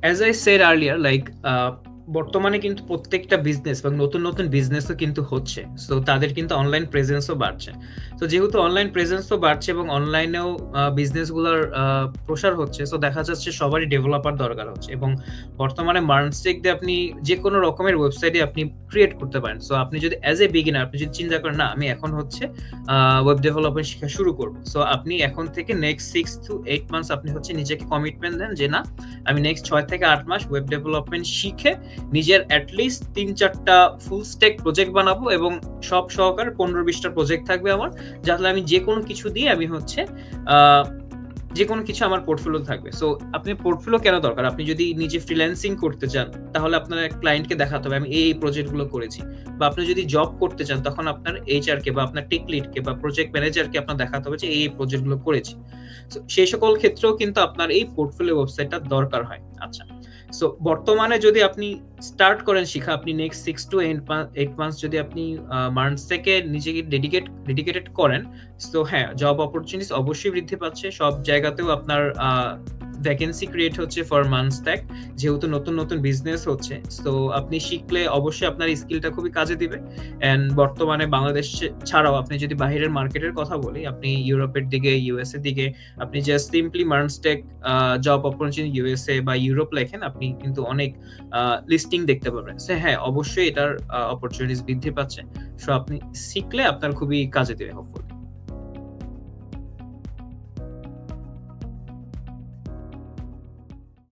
As I said earlier, like বর্তমানে কিন্তু প্রত্যেকটা বিজনেস এবং নতুন নতুন বিজনেসও কিন্তু হচ্ছে, সো তাদের কিন্তু অনলাইন প্রেজেন্সও বাড়ছে। তো যেহেতু অনলাইন প্রেজেন্সও বাড়ছে এবং অনলাইনেও বিজনেসগুলোর প্রসার হচ্ছে, সো দেখা যাচ্ছে সবারই ডেভেলপার দরকার হচ্ছে। এবং বর্তমানে মার্নস্টেক দিয়ে আপনি যে কোনো রকমের ওয়েবসাইটে আপনি ক্রিয়েট করতে পারেন। সো আপনি যদি অ্যাজ এ বিগিনার আপনি যদি চিন্তা করেন না আমি এখন হচ্ছে ওয়েব ডেভেলপমেন্ট শেখা শুরু করবো, সো আপনি এখন থেকে নেক্সট 6 to 8 মান্থস আপনি হচ্ছে নিজেকে কমিটমেন্ট দেন যে না আমি নেক্সট 6 থেকে 8 মাস ওয়েব ডেভেলপমেন্ট শিখে নিজের অ্যাটলিস্ট 3-4টা ফুল স্টেক প্রজেক্ট বানাবো, এবং সব সহকারে 15-20টা প্রজেক্ট থাকবে আমার, যাতে আমি যে কোনো কিছু দিয়ে আমি হচ্ছে যে কোনো কিছু আমার পোর্টফোলিও থাকবে। সো আপনি পোর্টফোলিও কেন দরকার? আপনি যদি নিজে ফ্রিল্যান্সিং করতে চান তাহলে আপনার ক্লায়েন্টকে দেখাতে হবে আমি এই প্রজেক্টগুলো করেছি। বা আপনি যদি জব করতে চান তখন আপনার এইচআর কে বা আপনার টেক লিড কে বা প্রজেক্ট ম্যানেজারকে আপনার দেখাতে হবে যে এই প্রজেক্টগুলো করেছি। সো সেই সকল ক্ষেত্রেও কিন্তু আপনার এই পোর্টফোলিও ওয়েবসাইটটা দরকার হয়। আচ্ছা, সো বর্তমানে যদি আপনি স্টার্ট করেন শিখা, আপনি নেক্সট 6 to 8 মান্থস যদি আপনি মান্থস থেকে নিজেকে ডেডিকেটেড করেন, তো হ্যাঁ জব অপরচুনিটিস অবশ্যই বৃদ্ধি পাচ্ছে, সব জায়গাতেও আপনার ভ্যাকেন্সি ক্রিয়েট হচ্ছে ফর মানস্ট্যাক, যেহেতু নতুন নতুন বিজনেস হচ্ছে। তো আপনি শিখলে অবশ্যই আপনার স্কিলটা খুবই কাজে দিবে। এন্ড বর্তমানে বাংলাদেশ ছাড়াও আপনি যদি বাইরের মার্কেটের কথা বলি, আপনি ইউরোপের দিকে, ইউএসএ দিকে আপনি জাস্ট সিম্পলি মার্নস্টেক জব অপরচুনিটি ইউএসএ বা ইউরোপ লেখেন, আপনি কিন্তু অনেক লিস্টিং দেখতে পাবেন। হ্যাঁ অবশ্যই এটার অপরচুনিটিস বৃদ্ধি পাচ্ছে, সো আপনি শিখলে আপনার খুবই কাজে দেবে হোপফুলি।